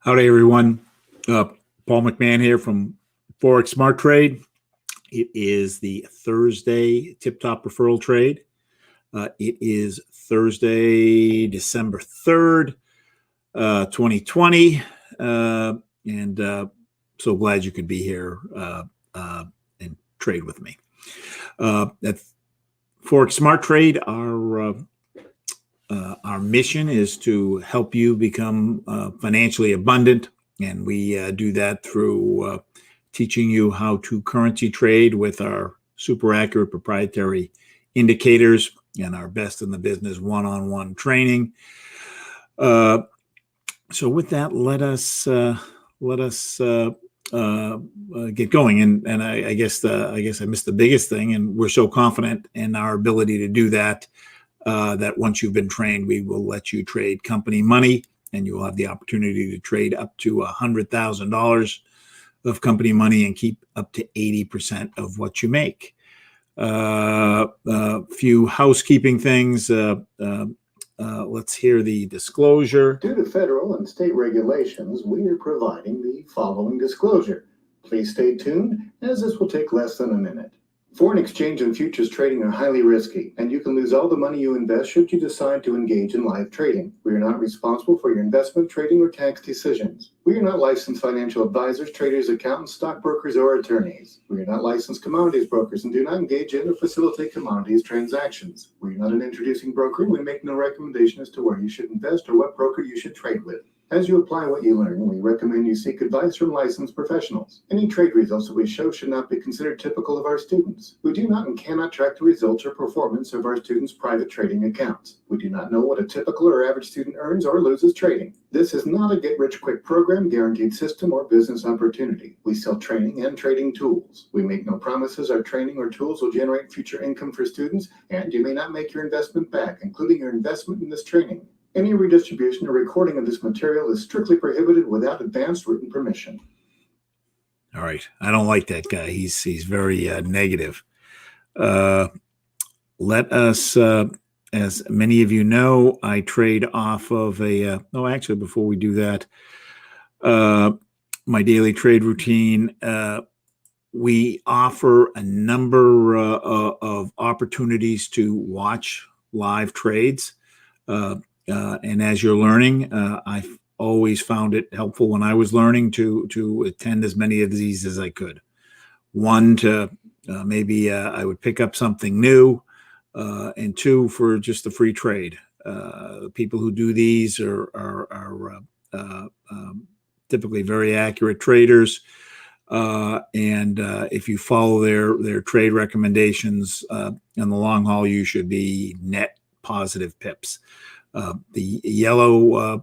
Howdy, everyone. Paul McMahon here from Forex Smart Trade. It is the Thursday tip-top referral trade. It is Thursday, December 3rd, 2020. So glad you could be here and trade with me. At Forex Smart Trade, our mission is to help you become financially abundant, and we do that through teaching you how to currency trade with our super accurate proprietary indicators and our best in the business one-on-one training. So with that, let us get going. And I guess I missed the biggest thing, and we're so confident in our ability to do that. That once you've been trained, we will let you trade company money, and you will have the opportunity to trade up to $100,000 of company money and keep up to 80% of what you make. Few housekeeping things. Let's hear the disclosure. Due to federal and state regulations, we are providing the following disclosure. Please stay tuned, as this will take less than a minute. Foreign exchange and futures trading are highly risky, and you can lose all the money you invest should you decide to engage in live trading. We are not responsible for your investment, trading, or tax decisions. We are not licensed financial advisors, traders, accountants, stockbrokers, or attorneys. We are not licensed commodities brokers and do not engage in or facilitate commodities transactions. We are not an introducing broker, and we make no recommendation as to where you should invest or what broker you should trade with. As you apply what you learn, we recommend you seek advice from licensed professionals. Any trade results that we show should not be considered typical of our students. We do not and cannot track the results or performance of our students' private trading accounts. We do not know what a typical or average student earns or loses trading. This is not a get-rich-quick program, guaranteed system, or business opportunity. We sell training and trading tools. We make no promises our training or tools will generate future income for students, and you may not make your investment back, including your investment in this training. Any redistribution or recording of this material is strictly prohibited without advance written permission. All right. I don't like that guy. He's very negative. Let us, as many of you know, I trade off of actually, before we do that, my daily trade routine, we offer a number of opportunities to watch live trades. And as you're learning, I've always found it helpful when I was learning to attend as many of these as I could. One, to maybe I would pick up something new, and two, for just a free trade. People who do these are typically very accurate traders. And if you follow their trade recommendations in the long haul, you should be net positive pips. The yellow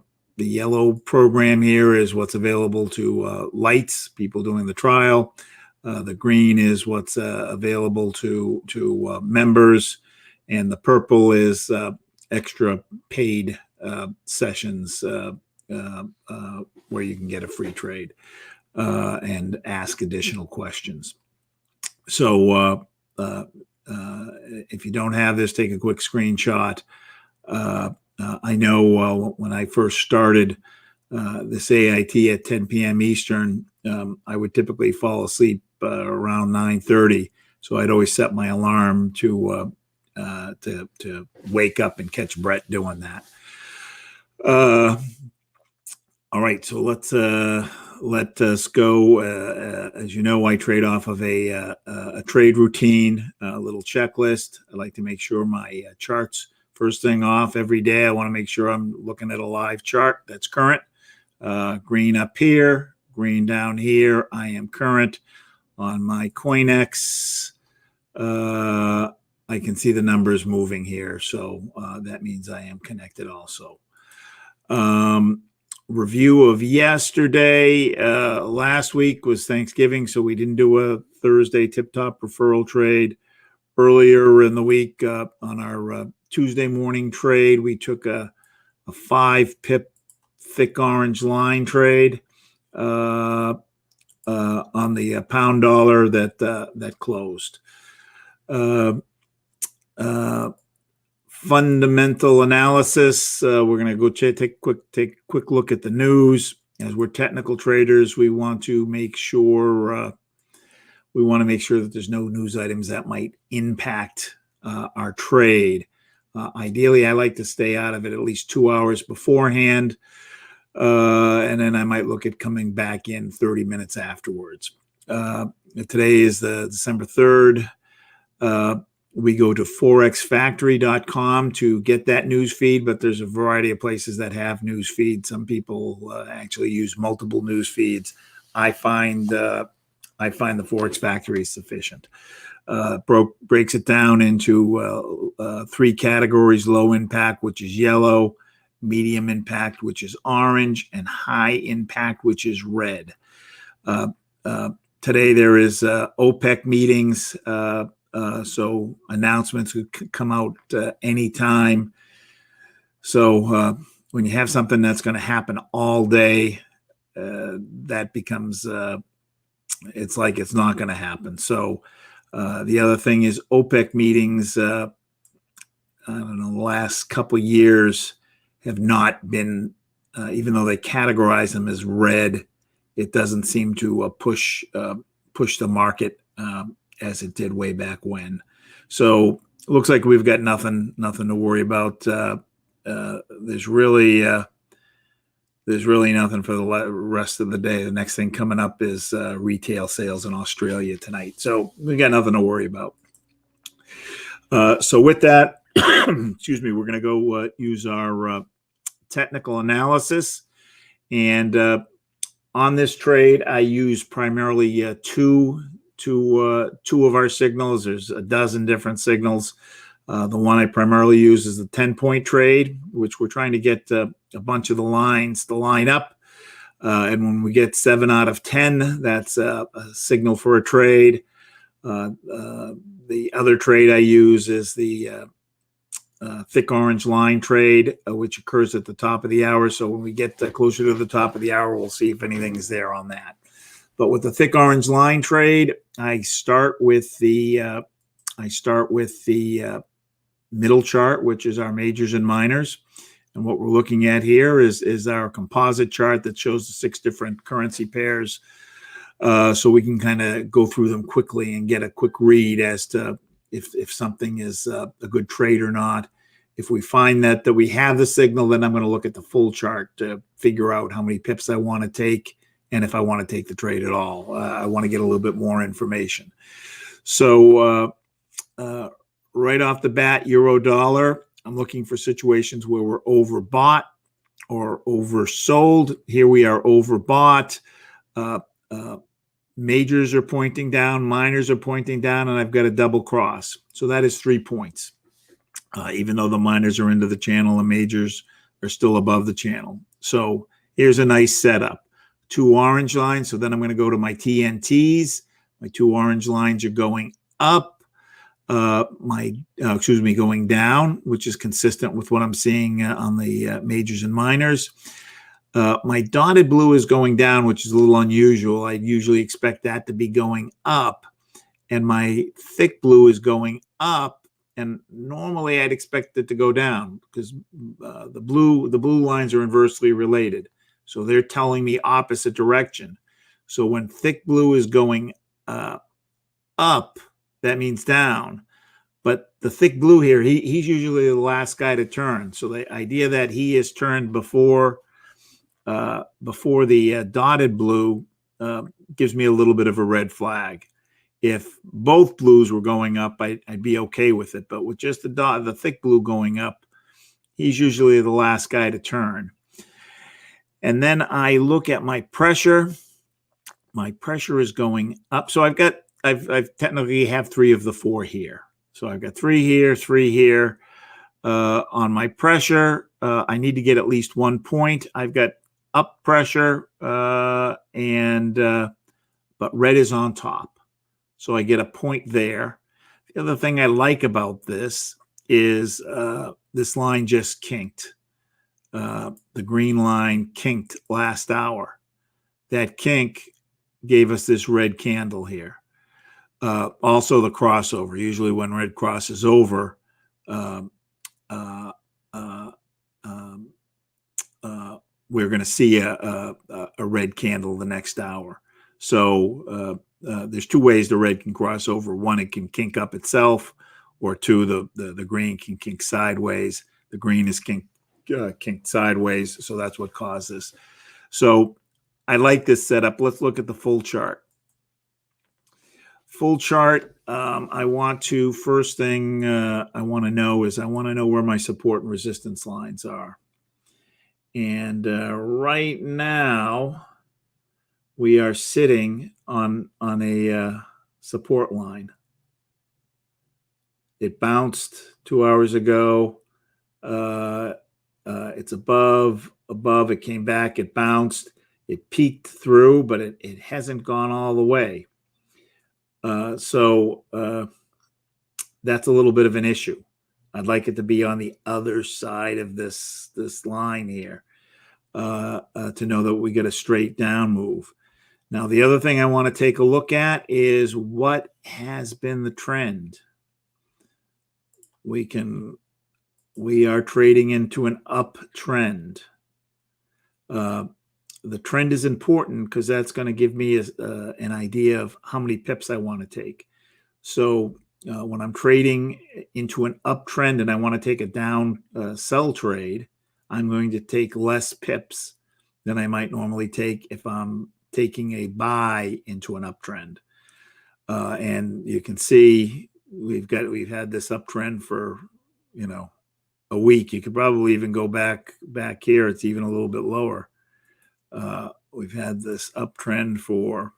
program here is what's available to lights, people doing the trial. The green is what's available to members, and the purple is extra paid sessions where you can get a free trade and ask additional questions. So if you don't have this, take a quick screenshot. I know when I first started this AIT at 10 p.m. Eastern, I would typically fall asleep around 9:30. So I'd always set my alarm to wake up and catch Brett doing that. All right, so let us go. As you know, I trade off of a trade routine, a little checklist. I like to make sure my charts. First thing off every day, I want to make sure I'm looking at a live chart that's current. Green up here, green down here. I am current on my CoinEx. I can see the numbers moving here, so that means I am connected also. Review of yesterday. Last week was Thanksgiving, so we didn't do a Thursday tip-top referral trade. Earlier in the week, on our Tuesday morning trade, we took a 5-pip thick orange line trade on the pound dollar that closed. Fundamental analysis. We're going to go take a quick look at the news. as we're technical traders, we want to make sure that there's no news items that might impact our trade. Ideally, I like to stay out of it at least 2 hours beforehand, and then I might look at coming back in 30 minutes afterwards. Today is the December 3rd. We go to forexfactory.com to get that news feed, but there's a variety of places that have news feeds. Some people actually use multiple news feeds. I find the Forex Factory is sufficient. Breaks it down into 3 categories: low impact, which is yellow; medium impact, which is orange; and high impact, which is red. Today there is OPEC meetings, so announcements could come out anytime. So when you have something that's going to happen all day, that becomes it's like it's not going to happen. So the other thing is OPEC meetings. I don't know, the last couple of years have not been, even though they categorize them as red, it doesn't seem to push the market as it did way back when. So it looks like we've got nothing to worry about. There's really nothing for the rest of the day. The next thing coming up is retail sales in Australia tonight. So we got nothing to worry about. So with that, excuse me, we're going to go use our technical analysis. And on this trade, I use primarily two of our signals. There's a dozen different signals. The one I primarily use is the 10-point trade, which we're trying to get a bunch of the lines to line up. And when we get 7 out of 10, that's a signal for a trade. The other trade I use is the thick orange line trade, which occurs at the top of the hour. So when we get closer to the top of the hour, we'll see if anything's there on that. But with the thick orange line trade, I start with the middle chart, which is our majors and minors. And what we're looking at here is our composite chart that shows the 6 different currency pairs. So we can kind of go through them quickly and get a quick read as to if something is a good trade or not. If we find that we have the signal, then I'm going to look at the full chart to figure out how many pips I want to take and if I want to take the trade at all. I want to get a little bit more information. So right off the bat, euro dollar, I'm looking for situations where we're overbought or oversold. Here we are overbought. Majors are pointing down, minors are pointing down, and I've got a double cross. So that is 3 points. Even though the minors are into the channel, the majors are still above the channel. So here's a nice setup. 2 orange lines. So then I'm going to go to my TNTs. My 2 orange lines are going up. Going down, which is consistent with what I'm seeing on the majors and minors. My dotted blue is going down, which is a little unusual. I usually expect that to be going up. And my thick blue is going up. And normally I'd expect it to go down because the blue lines are inversely related. So they're telling me opposite direction. So when thick blue is going up, that means down. But the thick blue here, he's usually the last guy to turn. So the idea that he is turned before the dotted blue gives me a little bit of a red flag. If both blues were going up, I'd be okay with it. But with just the thick blue going up, he's usually the last guy to turn. And then I look at my pressure. My pressure is going up. So I've technically have 3 of the 4 here. So I've got 3 here, 3 here. On my pressure, I need to get at least 1 point. I've got up pressure, but red is on top. So I get a point there. The other thing I like about this is this line just kinked. The green line kinked last hour. That kink gave us this red candle here. Also the crossover. Usually when red crosses over, we're going to see a a red candle the next hour. So there's two ways the red can cross over. One, it can kink up itself, or two, the green can kink sideways. The green is kinked sideways, so that's what causes. So I like this setup. Let's look at the full chart. Full chart, I want to, first thing I want to know is I want to know where my support and resistance lines are. And right now, we are sitting on a support line. It bounced 2 hours ago. It's above. It came back. It bounced. It peaked through, but it hasn't gone all the way. So that's a little bit of an issue. I'd like it to be on the other side of this line here to know that we get a straight down move. Now, the other thing I want to take a look at is what has been the trend. We are trading into an uptrend. The trend is important because that's going to give me an idea of how many pips I want to take. So when I'm trading into an uptrend and I want to take a down sell trade, I'm going to take less pips than I might normally take if I'm taking a buy into an uptrend. And you can see we've had this uptrend for, a week. You could probably even go back here. It's even a little bit lower. We've had this uptrend for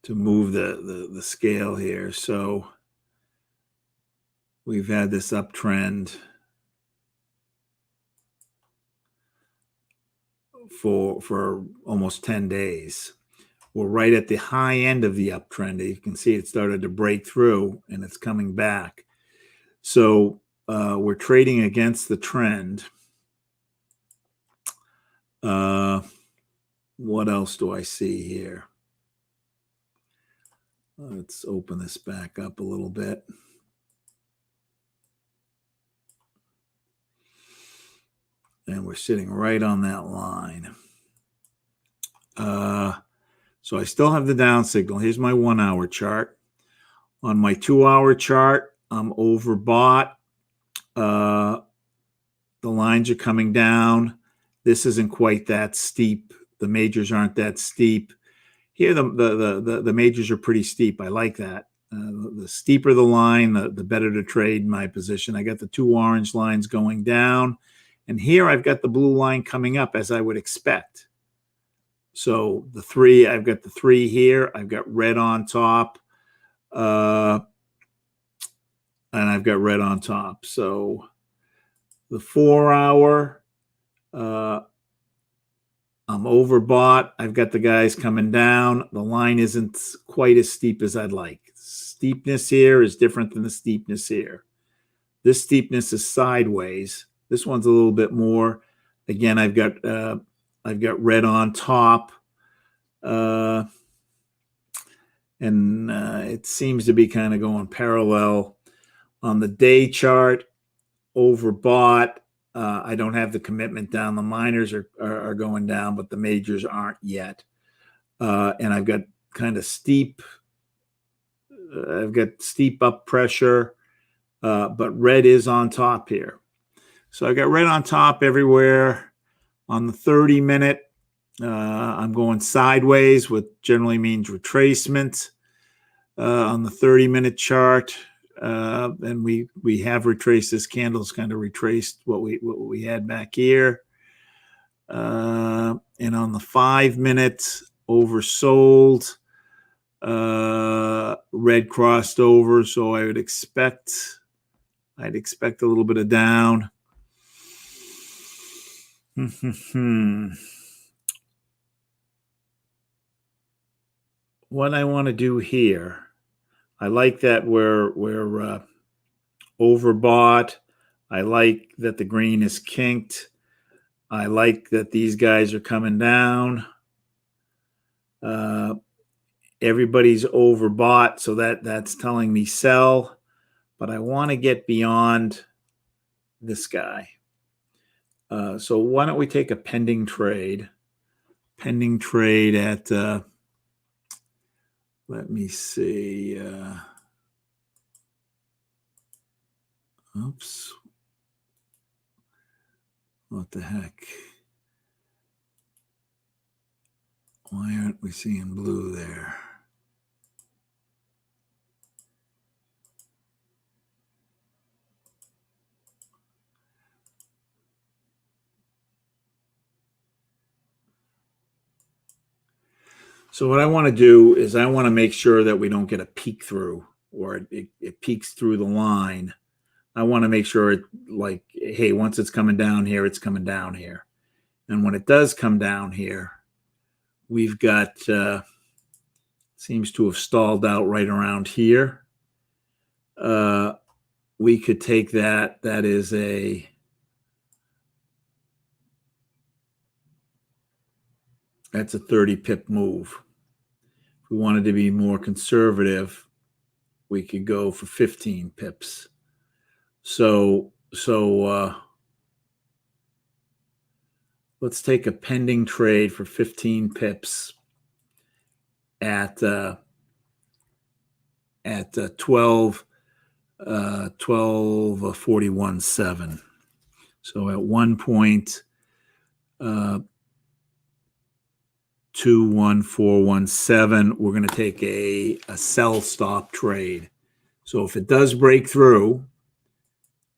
to move the scale here. So we've had this uptrend for almost 10 days. We're right at the high end of the uptrend. You can see it started to break through and it's coming back. So we're trading against the trend. What else do I see here? Let's open this back up a little bit. And we're sitting right on that line. So I still have the down signal. Here's my 1 hour chart. On my 2 hour chart, I'm overbought. The lines are coming down. This isn't quite that steep. The majors aren't that steep. Here, the majors are pretty steep. I like that. The steeper the line, the better to trade in my position. I got the two orange lines going down. And here I've got the blue line coming up as I would expect. So I've got the 3 here. I've got red on top. And I've got red on top. So the 4 hour, I'm overbought. I've got the guys coming down. The line isn't quite as steep as I'd like. Steepness here is different than the steepness here. This steepness is sideways. This one's a little bit more. Again, I've got red on top. And it seems to be kind of going parallel. On the day chart, overbought. I don't have the commitment down. The minors are going down, but the majors aren't yet. And I've got kind of steep. I've got steep up pressure, but red is on top here. So I got red on top everywhere. On the 30-minute, I'm going sideways, which generally means retracement. On the 30-minute chart, and we have retraced this candle's kind of retraced what we had back here. And on the 5-minute, oversold, red crossed over, so I'd expect a little bit of down. What I want to do here, I like that we're overbought. I like that the green is kinked. I like that these guys are coming down. everybody's overbought, so that's telling me sell, but I want to get beyond this guy. So why don't we take a pending trade? Pending trade at, let me see. Oops. What the heck? Why aren't we seeing blue there? So what I want to do is I want to make sure that we don't get a peek through, or it peeks through the line. I want to make sure it, like, hey, once it's coming down here, it's coming down here. And when it does come down here, we've got, seems to have stalled out right around here. We could take that. That is that's a 30 pip move. If we wanted to be more conservative, we could go for 15 pips. So let's take a pending trade for 15 pips at 12.41.7. So at 1.21417, we're going to take a sell stop trade. So if it does break through,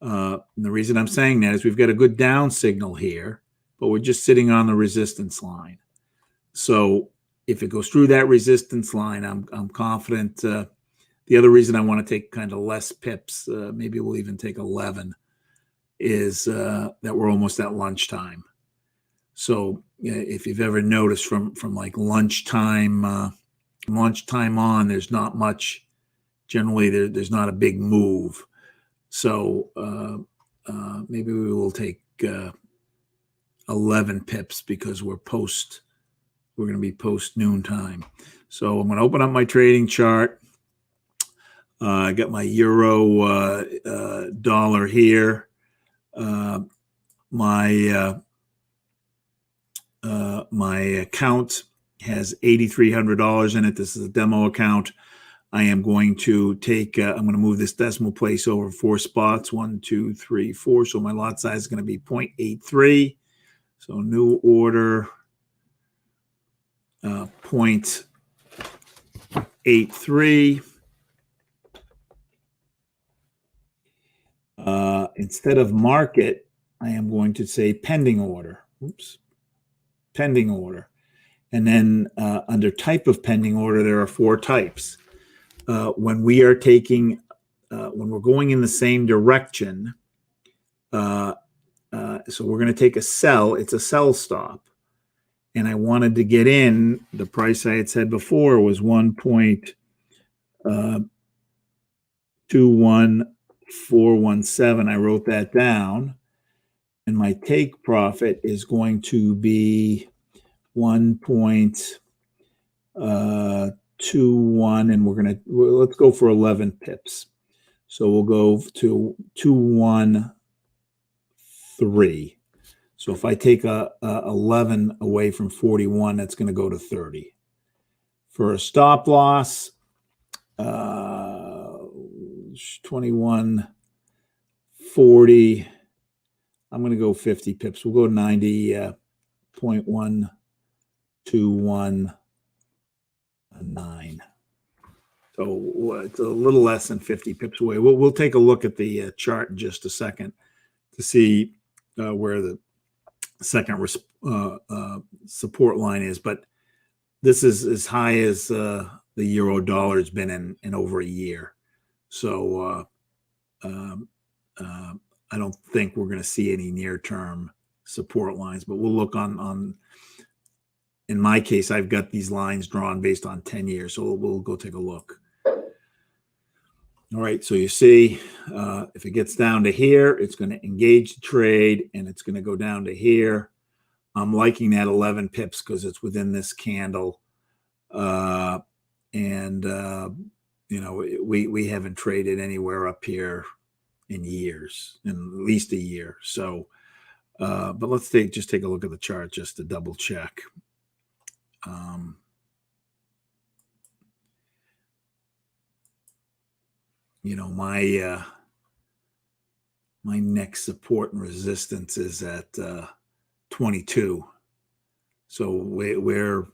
and the reason I'm saying that is we've got a good down signal here, but we're just sitting on the resistance line. So if it goes through that resistance line, I'm confident. The other reason I want to take kind of less pips, maybe we'll even take 11, is that we're almost at lunchtime. So if you've ever noticed from like lunchtime on, there's not much. Generally, there's not a big move. So maybe we will take 11 pips because we're going to be post noontime. So I'm going to open up my trading chart. I got my euro dollar here. My account has $8,300 in it. This is a demo account. I am going to take, I'm going to move this decimal place over 4 spots, 1, 2, 3, 4. So my lot size is going to be 0.83. So new order, 0.83. Instead of market, I am going to say pending order. Oops. Pending order. And then under type of pending order, there are 4 types. When we are taking, when we're going in the same direction, so we're going to take a sell. It's a sell stop. And I wanted to get in. The price I had said before was 1.21417. I wrote that down. And my take profit is going to be 1.21, and let's go for 11 pips. So we'll go to 213. So if I take 11 away from 41, that's going to go to 30. For a stop loss, 21.40. I'm going to go 50 pips. We'll go 90.121.9. So it's a little less than 50 pips away. We'll take a look at the chart in just a second to see where the second support line is. But this is as high as the euro dollar has been in over a year. So I don't think we're going to see any near-term support lines, but we'll look on. In my case, I've got these lines drawn based on 10 years, so we'll go take a look. All right, so you see, if it gets down to here, it's going to engage the trade, and it's going to go down to here. I'm liking that 11 pips because it's within this candle. And, we haven't traded anywhere up here in years, in at least a year. So, but let's just take a look at the chart just to double check. My next support and resistance is at 22. So we're at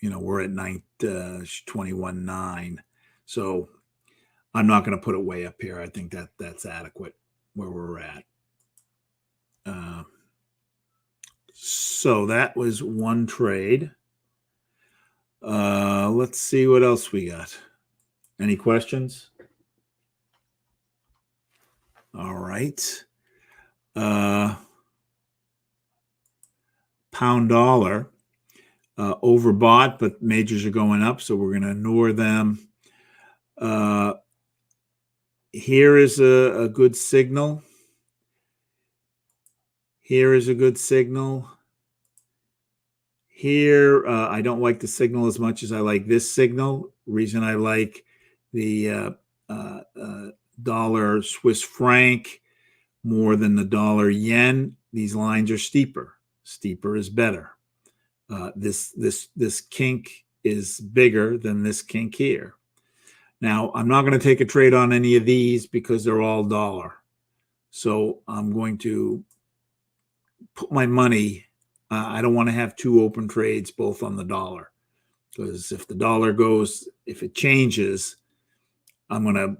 21.9. So I'm not going to put it way up here. I think that's adequate where we're at. So that was one trade. Let's see what else we got. Any questions? All right. Pound dollar, overbought, but majors are going up, so we're going to ignore them. Here is a good signal. Here is a good signal. Here, I don't like the signal as much as I like this signal. Reason I like the dollar Swiss franc more than the dollar yen. These lines are steeper. Steeper is better. This kink is bigger than this kink here. Now, I'm not going to take a trade on any of these because they're all dollar. So I'm going to put my money. I don't want to have two open trades both on the dollar, because if the dollar goes, if it changes, I'm gonna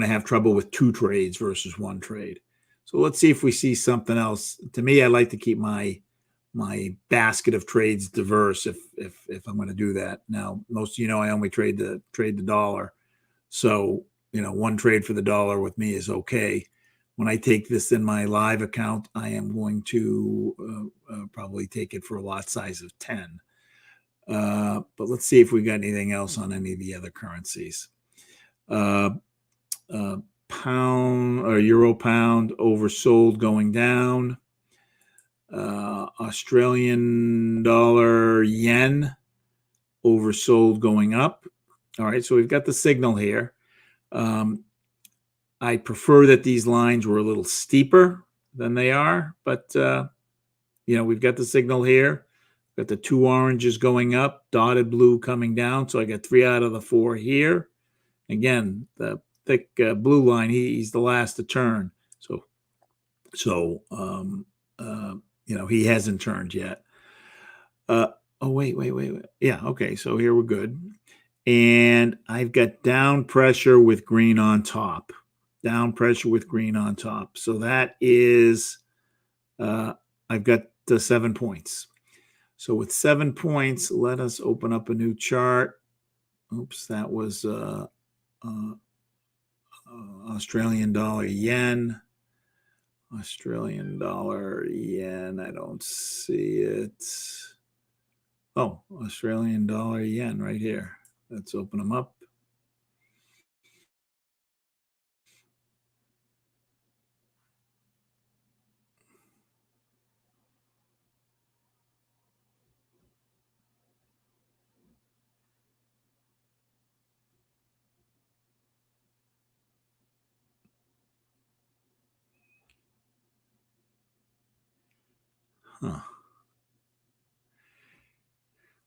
have trouble with two trades versus one trade. So let's see if we see something else. To me, I like to keep my basket of trades diverse if I'm going to do that. Now, most I only trade the dollar. So, one trade for the dollar with me is okay. When I take this in my live account, I am going to probably take it for a lot size of 10. But let's see if we got anything else on any of the other currencies. Pound or euro pound oversold going down. Australian dollar yen oversold going up. All right, so we've got the signal here. I prefer that these lines were a little steeper than they are, but we've got the signal here. Got the two oranges going up, dotted blue coming down. So I got 3 out of the 4 here. Again, the thick blue line, he's the last to turn. So he hasn't turned yet. Wait. Yeah, okay, so here we're good. And I've got down pressure with green on top. Down pressure with green on top. So that is, I've got the 7 points. So with 7 points, let us open up a new chart. Oops, that was Australian dollar yen. Australian dollar yen. I don't see it. Oh, Australian dollar yen right here. Let's open them up. Huh.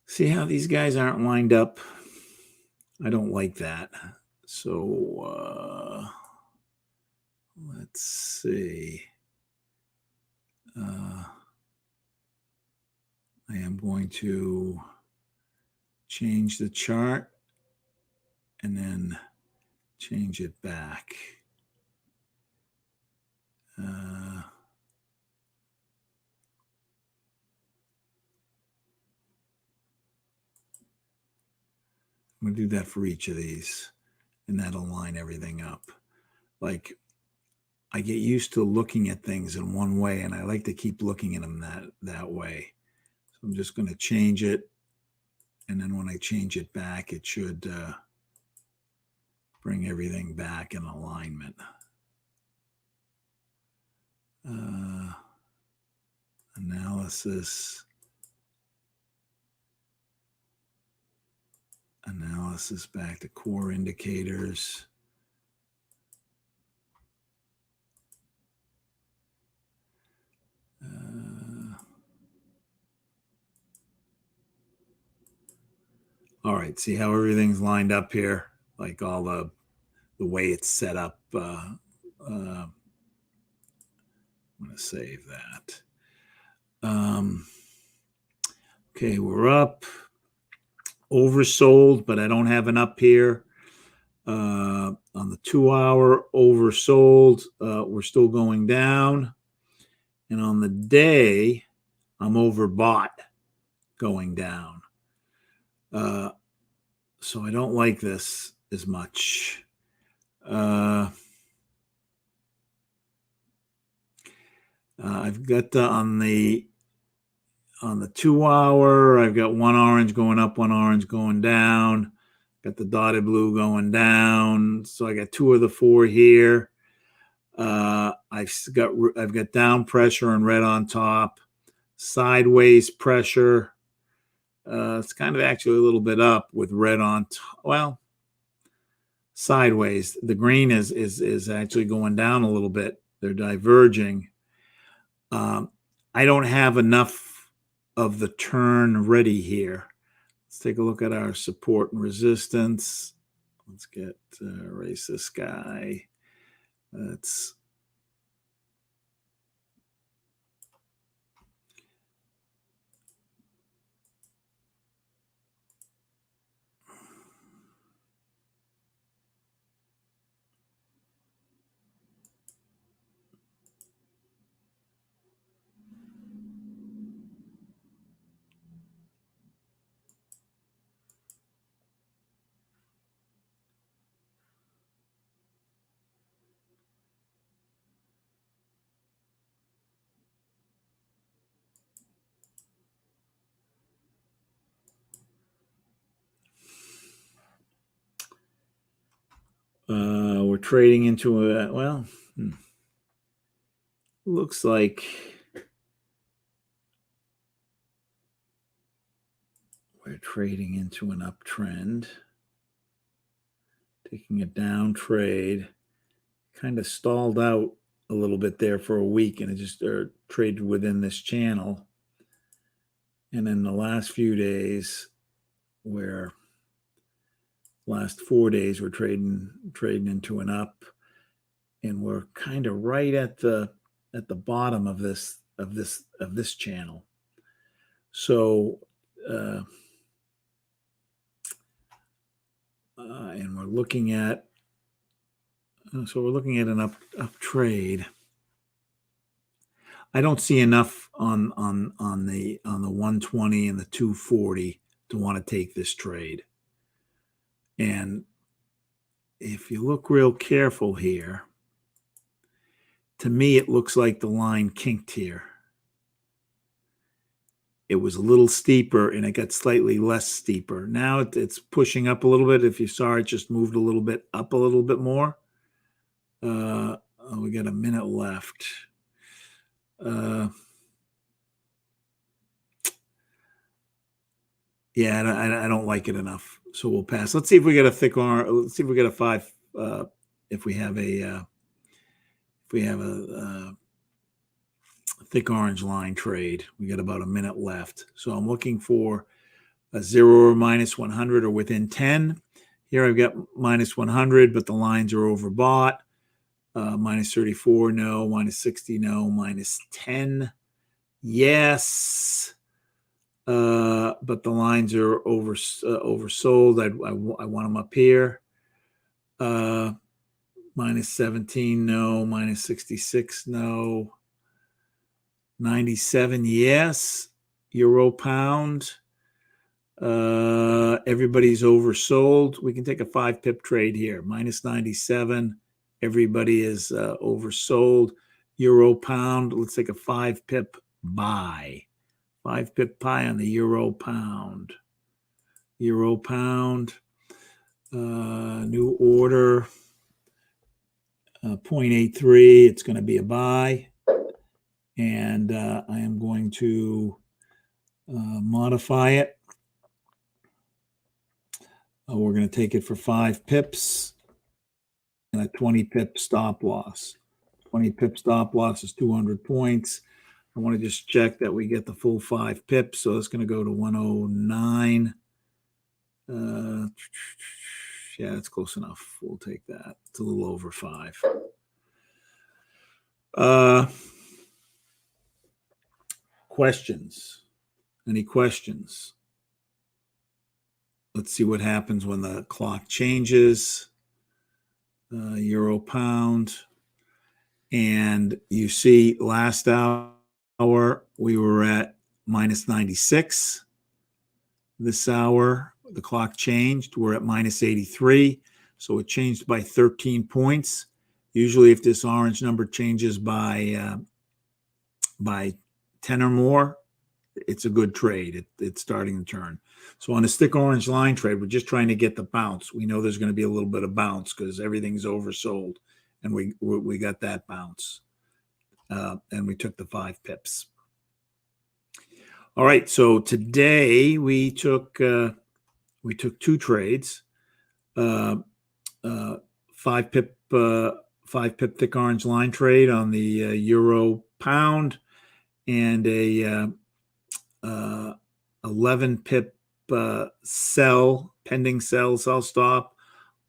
See how these guys aren't lined up? I don't like that. So let's see. I am going to change the chart and then change it back. I'm going to do that for each of these, and that'll line everything up. Like, I get used to looking at things in one way, and I like to keep looking at them that way. So I'm just going to change it, and then when I change it back, it should bring everything back in alignment. Analysis. analysis back to core indicators. All right, see how everything's lined up here, like all the way it's set up. I'm going to save that. Okay, we're up. Oversold, but I don't have an up here. On the 2 hour, oversold. We're still going down. And on the day, I'm overbought going down. So I don't like this as much. I've got on the 2 hour, I've got one orange going up, one orange going down. Got the dotted blue going down. So I got 2 of the 4 here. I've got down pressure and red on top, sideways pressure. It's kind of actually a little bit up with red on top. Well, sideways. The green is actually going down a little bit. They're diverging. I don't have enough of the turn ready here. Let's take a look at our support and resistance. Let's get erase this guy. Let's we're trading into a, looks like we're trading into an uptrend, taking a down trade, kind of stalled out a little bit there for a week, and it just traded within this channel. And then the last few days, last 4 days, we're trading into an up, and we're kind of right at the bottom of this channel. So and we're looking at an up trade. I don't see enough on the 120 and the 240 to want to take this trade. And if you look real careful here, to me it looks like the line kinked here. It was a little steeper and it got slightly less steeper. Now it's pushing up a little bit. If you saw, it just moved a little bit up a little bit more. We got a minute left. Yeah, I don't like it enough, so we'll pass. Let's see if we get a thick orange. Let's see if we get a 5. If we have a thick orange line trade, we got about a minute left. So I'm looking for a 0 or minus 100 or within 10. Here I've got minus 100, but the lines are overbought. Minus 34, no. Minus 60, no. Minus 10, yes. But the lines are oversold. I want them up here. Minus 17, no. Minus 66, no. 97, yes. Euro pound. Everybody's oversold. We can take a 5 pip trade here. Minus 97. Everybody is oversold. Euro pound. Let's take a 5 pip buy. 5 pip buy on the euro pound. Euro pound. New order. 0.83. It's going to be a buy. And I am going to modify it. We're going to take it for 5 pips and a 20 pip stop loss. 20 pip stop loss is 200 points. I want to just check that we get the full 5 pips. So it's going to go to 109. Yeah, that's close enough. We'll take that. It's a little over 5. Questions? Any questions? Let's see what happens when the clock changes. Euro pound. And you see last hour we were at minus 96. This hour the clock changed. We're at minus 83. So it changed by 13 points. Usually if this orange number changes by 10 or more, it's a good trade. It's starting to turn. So on a stick orange line trade, we're just trying to get the bounce. We know there's going to be a little bit of bounce because everything's oversold, and we got that bounce, and we took the 5 pips. All right. So today we took 2 trades, 5 pip thick orange line trade on the euro pound, and a 11 pip pending sell stop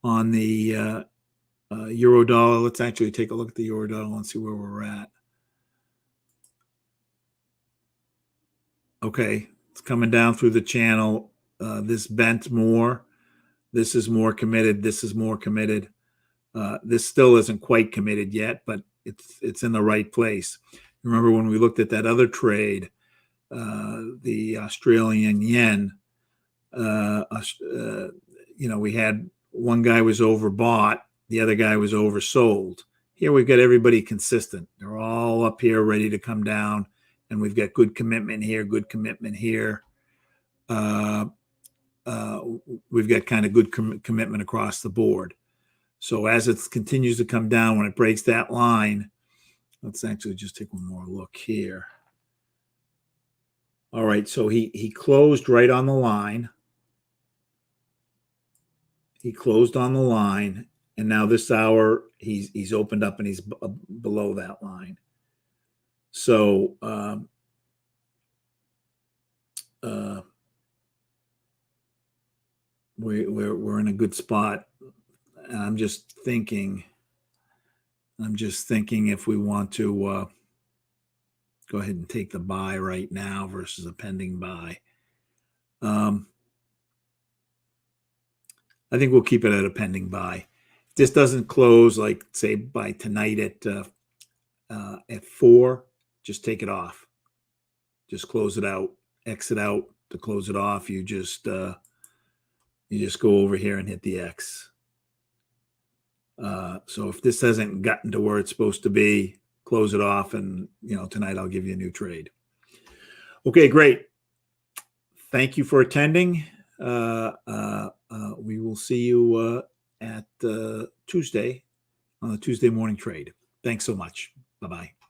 on the euro dollar. Let's actually take a look at the euro dollar and see where we're at. Okay, it's coming down through the channel. This bent more. This is more committed. This is more committed. This still isn't quite committed yet, but it's in the right place. Remember when we looked at that other trade, the Australian yen, we had one guy was overbought, the other guy was oversold. Here we've got everybody consistent. They're all up here ready to come down, and we've got good commitment here, good commitment here. We've got kind of good commitment across the board. So as it continues to come down, when it breaks that line, let's actually just take one more look here. All right, so he closed right on the line. He closed on the line, and now this hour he's opened up and he's below that line. So we're in a good spot. And I'm just thinking if we want to go ahead and take the buy right now versus a pending buy. I think we'll keep it at a pending buy. If this doesn't close, like say by tonight at 4, just take it off. Just close it out. Exit out to close it off. You just go over here and hit the X. So if this hasn't gotten to where it's supposed to be, close it off, and tonight I'll give you a new trade. Okay, great. Thank you for attending. We will see you at Tuesday on the Tuesday morning trade. Thanks so much. Bye-bye.